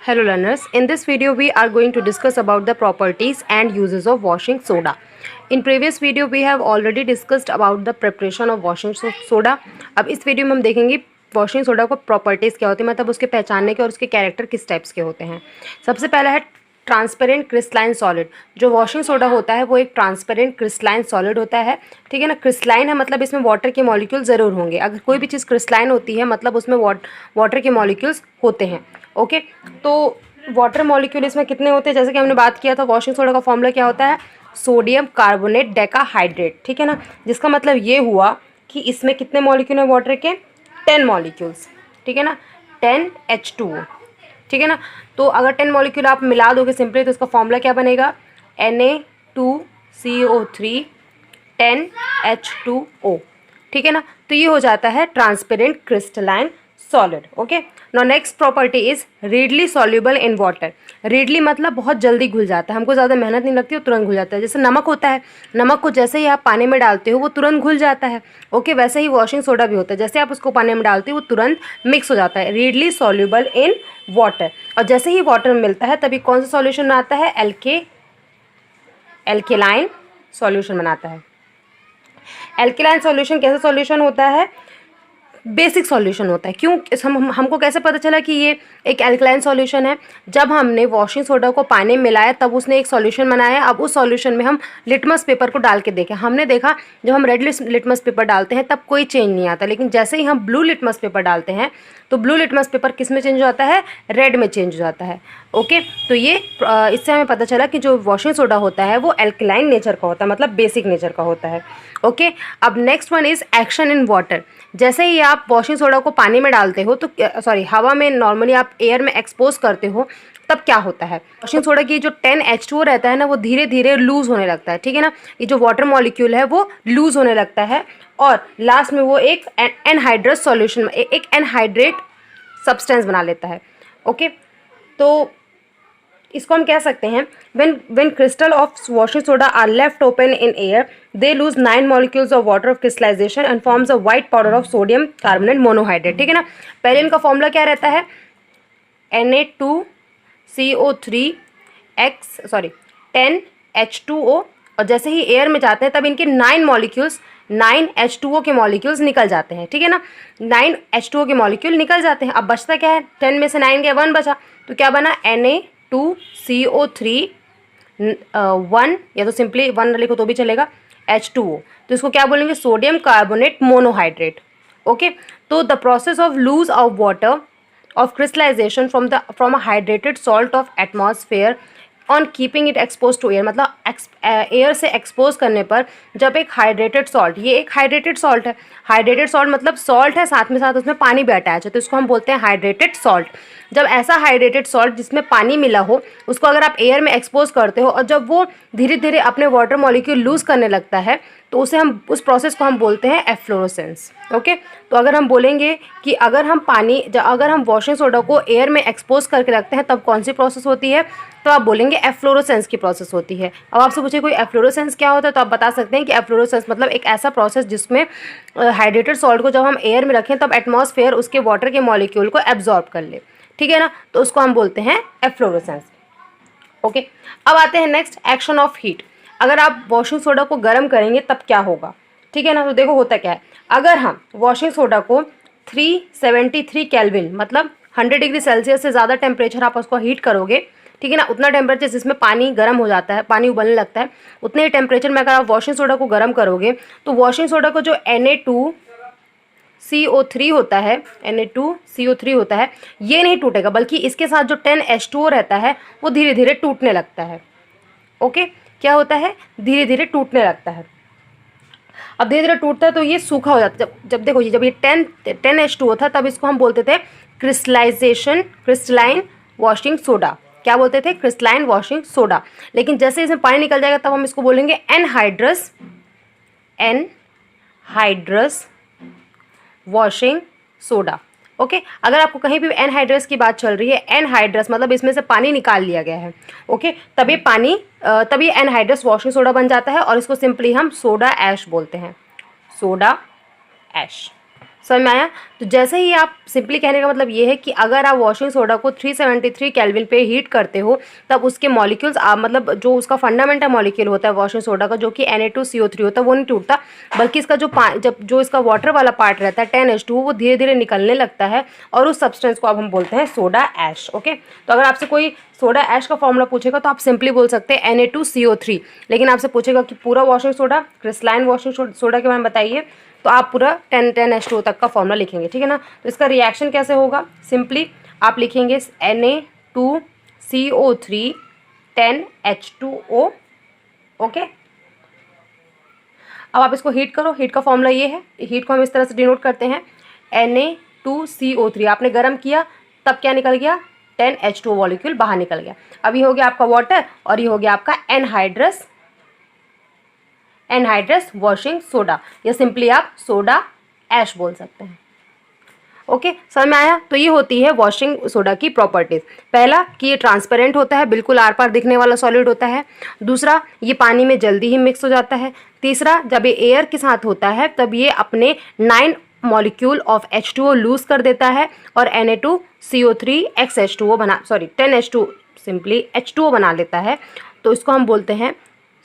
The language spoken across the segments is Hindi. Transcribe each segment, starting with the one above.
Hello learners, in this video we are going to discuss about the properties and uses of washing soda. In previous video we have already discussed about the preparation of washing soda. अब इस वीडियो में हम देखेंगे वॉशिंग सोडा को प्रॉपर्टीज़ क्या होती है, मतलब उसके पहचानने के और उसके कैरेक्टर किस टाइप्स के होते हैं। सबसे पहला है ट्रांसपेरेंट क्रिस्टलाइन सॉलिड। जो वॉशिंग सोडा होता है वो एक ट्रांसपेरेंट क्रिस्टलाइन सॉलिड होता है, ठीक है ना। क्रिस्टलाइन है मतलब इसमें वाटर के मॉलिक्यूल ज़रूर होंगे। अगर कोई भी चीज़ क्रिस्टलाइन होती है मतलब उसमें वाटर के मॉलिक्यूल्स होते हैं। ओके, तो वाटर मॉलिक्यूल इसमें कितने होते हैं, जैसे कि हमने बात किया था वॉशिंग सोडा का फॉर्मूला क्या होता है, सोडियम कार्बोनेट डेकाहाइड्रेट, ठीक है ना। जिसका मतलब ये हुआ कि इसमें कितने मॉलिक्यूल हैं वाटर के, 10 मॉलिक्यूल्स, ठीक है ना, 10H2O, ठीक है ना। तो अगर 10 मॉलिक्यूल आप मिला दोगे सिंपली तो इसका फॉर्मूला क्या बनेगा, Na2CO3 10H2O, ठीक है ना। तो ये हो जाता है transparent crystalline solid. Okay, now next property is readily soluble in water. Readily मतलब बहुत जल्दी घुल जाता है, हमको ज़्यादा मेहनत नहीं लगती, वो तुरंत घुल जाता है। जैसे नमक होता है, नमक को जैसे ही आप पानी में डालते हो वो तुरंत घुल जाता है। ओके, वैसे ही वॉशिंग सोडा भी होता है, जैसे आप उसको पानी में डालते हो वो तुरंत मिक्स हो जाता है। रीडली सॉल्युबल इन वाटर, और जैसे ही वाटर मिलता है तभी कौन सा सॉल्यूशन बनाता है, एल्केलाइन सॉल्यूशन बनाता है। एल्केलाइन सॉल्यूशन कैसा सॉल्यूशन होता है, बेसिक सॉल्यूशन होता है। क्यों, हमको कैसे पता चला कि ये एक एल्कलाइन सॉल्यूशन है, जब हमने वॉशिंग सोडा को पानी में मिलाया तब उसने एक सॉल्यूशन बनाया। अब उस सॉल्यूशन में हम लिटमस पेपर को डाल के देखें, हमने देखा जब हम रेड लिटमस पेपर डालते हैं तब कोई चेंज नहीं आता, लेकिन जैसे ही हम ब्लू लिटमस पेपर डालते हैं तो ब्लू लिटमस पेपर किस में चेंज हो जाता है, रेड में चेंज हो जाता है। ओके, तो ये इससे हमें पता चला कि जो वॉशिंग सोडा होता है वो एल्कलाइन नेचर का होता है, मतलब बेसिक नेचर का होता है। ओके, अब next one is action in water. जैसे ही आप वॉशिंग सोडा को पानी में डालते हो तो हवा में नॉर्मली आप एयर में एक्सपोज करते हो तब क्या होता है, वॉशिंग सोडा की जो 10H2O रहता है ना वो धीरे धीरे लूज होने लगता है, ठीक है ना। ये जो वाटर मॉलिक्यूल है वो लूज होने लगता है और लास्ट में वो एक एनहाइड्रस सॉल्यूशन, एक एनहाइड्रेट सब्सटेंस बना लेता है। ओके, तो इसको हम कह सकते हैं when crystal of washing soda are left open in air they lose 9 molecules of water of crystallization and forms a white powder of sodium carbonate monohydrate, ठीक है ना। पहले इनका फॉर्मूला क्या रहता है, Na2CO3 10H2O, और जैसे ही एयर में जाते हैं तब इनके 9H2O के मॉलिक्यूल्स निकल जाते हैं, ठीक है ना। 9H2O के मॉलिक्यूल निकल जाते हैं। अब बचता क्या है, 10 में से 9 गया, 1 बचा, तो क्या बना, Na2CO3 1, या तो सिंपली 1 लिखो तो भी चलेगा, H2O, तो इसको क्या बोलेंगे, सोडियम कार्बोनेट मोनोहाइड्रेट। ओके, तो the process of loss of water of crystallization from a hydrated salt of atmosphere on keeping it exposed to air, मतलब एयर से एक्सपोज करने पर जब एक हाइड्रेटेड सॉल्ट, ये एक हाइड्रेटेड सॉल्ट है, हाइड्रेटेड सॉल्ट मतलब सॉल्ट है साथ में साथ उसमें पानी भी अटैच है, तो इसको हम बोलते हैं हाइड्रेटेड सॉल्ट। जब ऐसा हाइड्रेटेड सॉल्ट जिसमें पानी मिला हो उसको अगर आप एयर में एक्सपोज करते हो और जब वो धीरे धीरे अपने वाटर मॉलिक्यूल लूज करने लगता है तो उसे हम, उस प्रोसेस को हम बोलते हैं एफ्लोरोसेंस। ओके, तो अगर हम बोलेंगे कि अगर हम वॉशिंग सोडा को एयर में एक्सपोज करके रखते हैं तब कौन सी प्रोसेस होती है, तो आप बोलेंगे एफ्लोरोसेंस की प्रोसेस होती है। अब आपसे पूछे कोई एफ्लोरोसेंस क्या होता है तो आप बता सकते हैं कि एफ्लोरोसेंस मतलब एक ऐसा प्रोसेस जिसमें हाइड्रेटेड सॉल्ट को जब हम एयर में रखें तब एटमॉस्फेयर उसके वाटर के मॉलिक्यूल को एब्जॉर्ब कर ले, ठीक है ना, तो उसको हम बोलते हैं एफ्लोरोसेंस। ओके, अब आते हैं नेक्स्ट, एक्शन ऑफ हीट। अगर आप वॉशिंग सोडा को गर्म करेंगे तब क्या होगा, ठीक है ना। तो देखो होता क्या है, अगर हम वॉशिंग सोडा को 373 केल्विन मतलब 100 डिग्री सेल्सियस से ज़्यादा टेम्परेचर आप उसको हीट करोगे, ठीक है ना, उतना टेम्परेचर जिसमें पानी गर्म हो जाता है, पानी उबलने लगता है, उतने ही टेम्परेचर में अगर आप वॉशिंग सोडा को गर्म करोगे तो वॉशिंग सोडा को जो Na2CO3 होता है, Na2CO3 होता है, ये नहीं टूटेगा बल्कि इसके साथ जो 10H2O रहता है वो धीरे धीरे टूटने लगता है। ओके, क्या होता है, धीरे धीरे टूटने लगता है। अब धीरे धीरे टूटता है तो ये सूखा हो जाता है। जब देखो जब ये 10H2O था तब इसको हम बोलते थे क्रिस्टलाइन वॉशिंग सोडा। क्या बोलते थे, क्रिस्टलाइन वॉशिंग सोडा। लेकिन जैसे इसमें पानी निकल जाएगा तब हम इसको बोलेंगे एनहाइड्रस वॉशिंग सोडा। ओके, अगर आपको कहीं भी एनहाइड्रस की बात चल रही है, एनहाइड्रस मतलब इसमें से पानी निकाल लिया गया है, ओके, तभी एनहाइड्रस वॉशिंग सोडा बन जाता है और इसको सिंपली हम सोडा ऐश बोलते हैं, सोडा ऐश। समझ में आया। तो जैसे ही आप सिंपली कहने का मतलब ये है कि अगर आप वॉशिंग सोडा को 373 केल्विन पे हीट करते हो तब उसके मॉलिक्यूल्स मतलब जो उसका फंडामेंटल मॉलिक्यूल होता है वॉशिंग सोडा का, जो कि Na2CO3 होता है, वो नहीं टूटता, बल्कि इसका जब जो इसका वाटर वाला पार्ट रहता है 10H2 वो धीरे धीरे निकलने लगता है और उस सब्सटेंस को अब हम बोलते हैं सोडा ऐश। ओके, तो अगर आपसे कोई सोडा ऐश का फॉर्मूला पूछेगा तो आप सिंपली बोल सकते हैं Na2CO3, लेकिन आपसे पूछेगा कि पूरा washing soda, crystalline washing soda के बारे में बताइए, तो आप पूरा 10H2O तक का फॉर्मूला लिखेंगे, ठीक है ना। तो इसका रिएक्शन कैसे होगा, सिंपली आप लिखेंगे Na2CO3 10H2O। ओके, अब आप इसको हीट करो, हीट का फॉर्मूला ये है, हीट को हम इस तरह से डिनोट करते हैं Na2CO3, आपने गर्म किया तब क्या निकल गया, 10H2O मॉलिक्यूल बाहर निकल गया। अब ये हो गया आपका वाटर और ये हो गया आपका एनहाइड्रस वॉशिंग सोडा, या सिंपली आप सोडा ऐश बोल सकते हैं। ओके, समझ में आया। तो ये होती है वॉशिंग सोडा की प्रॉपर्टीज। पहला कि ये ट्रांसपेरेंट होता है, बिल्कुल आर पार दिखने वाला सॉलिड होता है। दूसरा, ये पानी में जल्दी ही मिक्स हो जाता है। तीसरा, जब ये एयर के साथ होता है तब ये अपने 9 मॉलिक्यूल ऑफ H2O लूज कर देता है और Na2CO3 XH2O 10H2 simply H2O बना लेता है। तो इसको हम बोलते हैं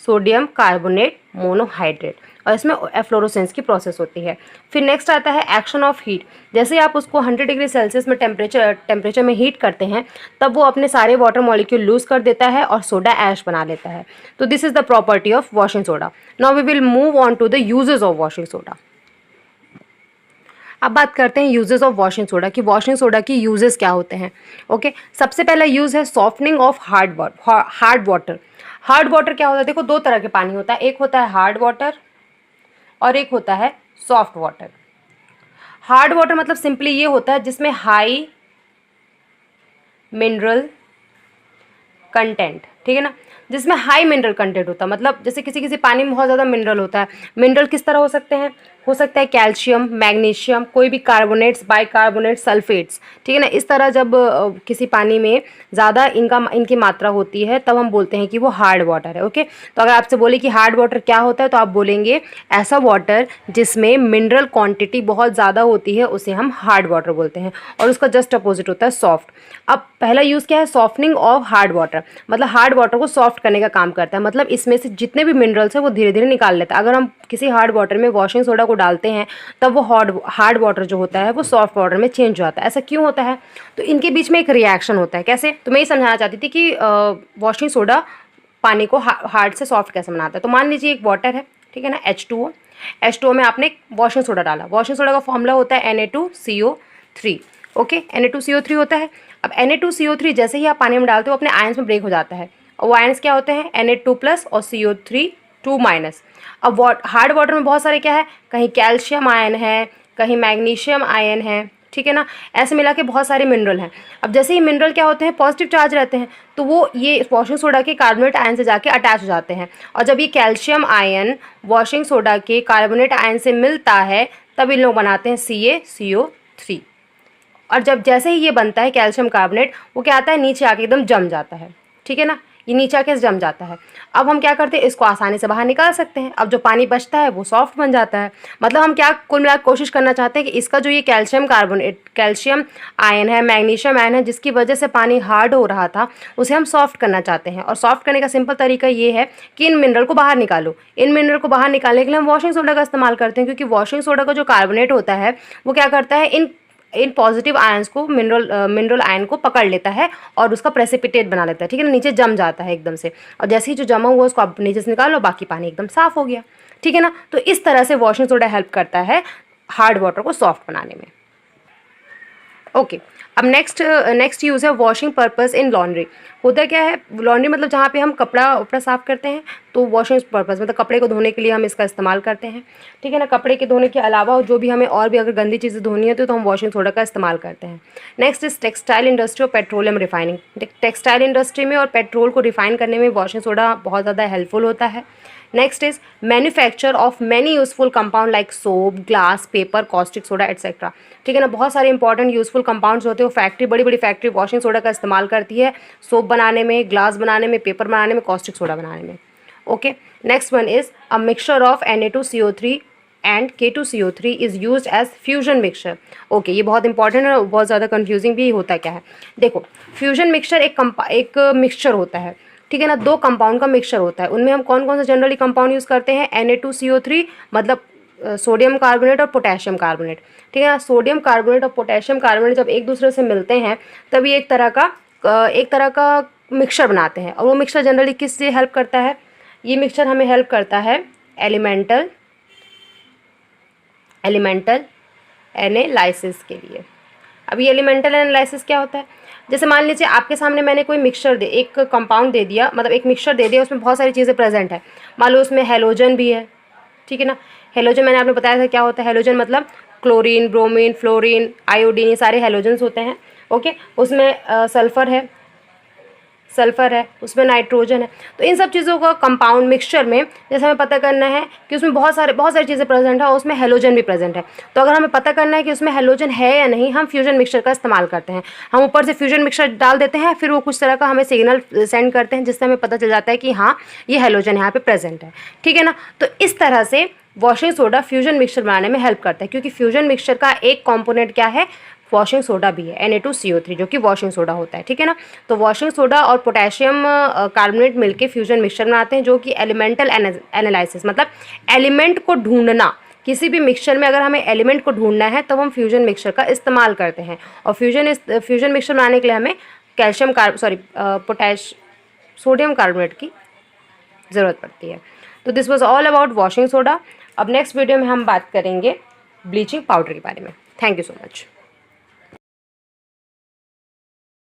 सोडियम कार्बोनेट मोनोहाइड्रेट, और इसमें एफ्लोरोसेंस की प्रोसेस होती है। फिर नेक्स्ट आता है एक्शन ऑफ हीट। जैसे आप उसको 100 डिग्री सेल्सियस में टेम्परेचर में हीट करते हैं तब वो अपने सारे वाटर मॉलिक्यूल लूज कर देता है और सोडा ऐश बना लेता है। तो this is the property of washing soda. Now we will move on to the uses of washing soda. अब बात करते हैं यूजेस ऑफ वॉशिंग सोडा कि वॉशिंग सोडा की यूजेस क्या होते हैं। ओके, सबसे पहला यूज है softening of hard water. Hard water क्या होता है, देखो दो तरह के पानी होता है, एक होता है हार्ड वाटर और एक होता है सॉफ्ट वाटर। हार्ड वाटर मतलब सिंपली ये होता है जिसमें हाई मिनरल कंटेंट, ठीक है ना, जिसमें हाई मिनरल कंटेंट होता है, मतलब जैसे किसी किसी पानी में बहुत ज़्यादा मिनरल होता है। मिनरल किस तरह हो सकते हैं, हो सकता है कैल्शियम, मैग्नीशियम, कोई भी कार्बोनेट्स, बाइकार्बोनेट्स, सल्फेट्स, ठीक है ना। इस तरह जब किसी पानी में ज़्यादा इनकी मात्रा होती है तब हम बोलते हैं कि वो हार्ड वाटर है। ओके, तो अगर आपसे बोले कि हार्ड वाटर क्या होता है तो आप बोलेंगे ऐसा वाटर जिसमें मिनरल क्वांटिटी बहुत ज़्यादा होती है उसे हम हार्ड वाटर बोलते हैं, और उसका जस्ट अपोजिट होता है सॉफ्ट। अब पहला यूज़ क्या है, सॉफ्टनिंग ऑफ हार्ड वाटर, मतलब हार्ड वाटर को सॉफ्ट करने का काम करता है, मतलब इसमें से जितने भी मिनरल्स हैं वो धीरे धीरे निकाल लेता है। अगर हम किसी हार्ड वाटर में वॉशिंग सोडा को डालते हैं तब वो हार्ड वाटर जो होता है वो सॉफ्ट वाटर में चेंज हो जाता है। ऐसा क्यों होता है, तो इनके बीच में एक रिएक्शन होता है। कैसे, तो मैं ये समझाना चाहती थी कि वॉशिंग सोडा पानी को हार्ड से सॉफ्ट कैसे बनाता है। तो मान लीजिए एक वाटर है, ठीक है ना, H2O में आपने वॉशिंग सोडा डाला। वॉशिंग सोडा का फॉर्मूला होता है Na2CO3। ओके, Na2CO3 होता है। अब Na2CO3 जैसे ही आप पानी में डालते हो अपने आयंस में ब्रेक हो जाता है, और वो आयंस क्या होते हैं, Na2+ और CO3 2-। अब हार्ड वाटर में बहुत सारे क्या है, कहीं कैल्शियम आयन है, कहीं मैग्नीशियम आयन है, ठीक है ना, ऐसे मिला के बहुत सारे मिनरल हैं। अब जैसे ही मिनरल क्या होते हैं, पॉजिटिव चार्ज रहते हैं, तो वो ये वॉशिंग सोडा के कार्बोनेट आयन से जाके अटैच हो जाते हैं, और जब ये कैल्शियम आयन वॉशिंग सोडा के कार्बोनेट आयन से मिलता है तब इन लोग बनाते हैं CaCO3। और जब जैसे ही ये बनता है कैल्शियम कार्बोनेट, वो क्या आता है, नीचे आके एकदम जम जाता है, ठीक है ना, ये नीचे आके जम जाता है। अब हम क्या करते हैं, इसको आसानी से बाहर निकाल सकते हैं। अब जो पानी बचता है वो सॉफ्ट बन जाता है। मतलब हम क्या कुल मिलाकर कोशिश करना चाहते हैं कि इसका जो ये कैल्शियम आयन है, मैग्नीशियम आयन है, जिसकी वजह से पानी हार्ड हो रहा था, उसे हम सॉफ्ट करना चाहते हैं। और सॉफ्ट करने का सिंपल तरीका ये है कि इन मिनरल को बाहर निकालो। इन मिनरल को बाहर निकालने के लिए हम वॉशिंग सोडा का इस्तेमाल करते हैं, क्योंकि वॉशिंग सोडा का जो कार्बोनेट होता है वो क्या करता है, इन पॉजिटिव आयंस को मिनरल आयन को पकड़ लेता है और उसका प्रेसिपिटेट बना लेता है, ठीक है ना, नीचे जम जाता है एकदम से। और जैसे ही जो जमा हुआ उसको आप नीचे से निकालो, बाकी पानी एकदम साफ हो गया, ठीक है ना। तो इस तरह से वॉशिंग सोडा हेल्प करता है हार्ड वाटर को सॉफ्ट बनाने में। ओके, अब नेक्स्ट यूज़ है वॉशिंग पर्पस इन लॉन्ड्री। होता क्या है, लॉन्ड्री मतलब जहाँ पे हम कपड़ा साफ़ करते हैं, तो वॉशिंग पर्पस मतलब कपड़े को धोने के लिए हम इसका इस्तेमाल करते हैं, ठीक है ना। कपड़े के धोने के अलावा जो भी हमें और भी अगर गंदी चीज़ें धोनी है तो हम वॉशिंग सोडा का इस्तेमाल करते हैं। नेक्स्ट इज टेक्सटाइल इंडस्ट्री और पेट्रोलियम रिफाइनिंग। टेक्सटाइल इंडस्ट्री में और पेट्रोल को रिफाइन करने में वॉशिंग सोडा बहुत ज़्यादा हेल्पफुल होता है। Next is manufacture of many useful compound like soap, glass, paper, caustic soda etcetera, ठीक है ना। बहुत सारे इंपॉर्टेंट यूजफुल कंपाउंड्स होते हैं, फैक्ट्री, बड़ी बड़ी फैक्ट्री वॉशिंग सोडा का इस्तेमाल करती है सोप बनाने में, ग्लास बनाने में, पेपर बनाने में, कॉस्टिक सोडा बनाने में। Okay, next one is a mixture of Na2CO3 and K2CO3 is use as fusion mixture. Okay, ये बहुत इंपॉर्टेंट है और बहुत ज़्यादा कंफ्यूजिंग भी होता क्या है। देखो, फ्यूजन मिक्सचर एक मिक्सचर होता है, ठीक है ना, दो कंपाउंड का मिक्सचर होता है। उनमें हम कौन कौन सा जनरली कंपाउंड यूज़ करते हैं, Na2CO3 मतलब सोडियम कार्बोनेट और पोटेशियम कार्बोनेट, ठीक है ना। सोडियम कार्बोनेट और पोटेशियम कार्बोनेट जब एक दूसरे से मिलते हैं तब ये एक तरह का मिक्सचर बनाते हैं। और वो मिक्सचर जनरली किस से हेल्प करता है, ये मिक्सचर हमें हेल्प करता है एलिमेंटल एनालिसिस के लिए। अब ये एलिमेंटल एनालिसिस क्या होता है, जैसे मान लीजिए आपके सामने मैंने कोई एक कंपाउंड दे दिया, मतलब एक मिक्सचर दे दिया, उसमें बहुत सारी चीज़ें प्रेजेंट है। मान लो उसमें हेलोजन भी है, ठीक है ना। हेलोजन मैंने आपने बताया था क्या होता है, हेलोजन मतलब क्लोरीन, ब्रोमीन, फ्लोरीन, आयोडीन, ये सारे हेलोजन्स होते हैं। ओके, उसमें सल्फर है, उसमें नाइट्रोजन है। तो इन सब चीज़ों का कंपाउंड मिक्सचर में जैसे हमें पता करना है कि उसमें बहुत सारी चीज़ें प्रेजेंट है और उसमें हेलोजन भी प्रेजेंट है। तो अगर हमें पता करना है कि उसमें हेलोजन है या नहीं, हम फ्यूजन मिक्सचर का इस्तेमाल करते हैं। हम ऊपर से फ्यूजन मिक्सचर डाल देते हैं, फिर वो कुछ तरह का हमें सिग्नल सेंड करते हैं जिससे हमें पता चल जाता है कि हाँ, ये हेलोजन यहाँ पे प्रेजेंट है, ठीक है ना। तो इस तरह से वॉशिंग सोडा फ्यूजन मिक्सचर बनाने में हेल्प करता है, क्योंकि फ्यूजन मिक्सचर का एक कॉम्पोनेंट क्या है, वॉशिंग सोडा भी है, Na2CO3 जो कि वॉशिंग सोडा होता है, ठीक है ना। तो वॉशिंग सोडा और पोटेशियम कार्बोनेट मिलके फ्यूजन मिक्सचर बनाते हैं, जो कि एलिमेंटल एनालिसिस मतलब एलिमेंट को ढूंढना। किसी भी मिक्सचर में अगर हमें एलिमेंट को ढूंढना है तब हम फ्यूजन मिक्सचर का इस्तेमाल करते हैं। और फ्यूजन मिक्सचर बनाने के लिए हमें सोडियम कार्बोनेट की ज़रूरत पड़ती है। तो this was all about washing soda. अब नेक्स्ट वीडियो में हम बात करेंगे ब्लीचिंग पाउडर के बारे में। Thank you so much.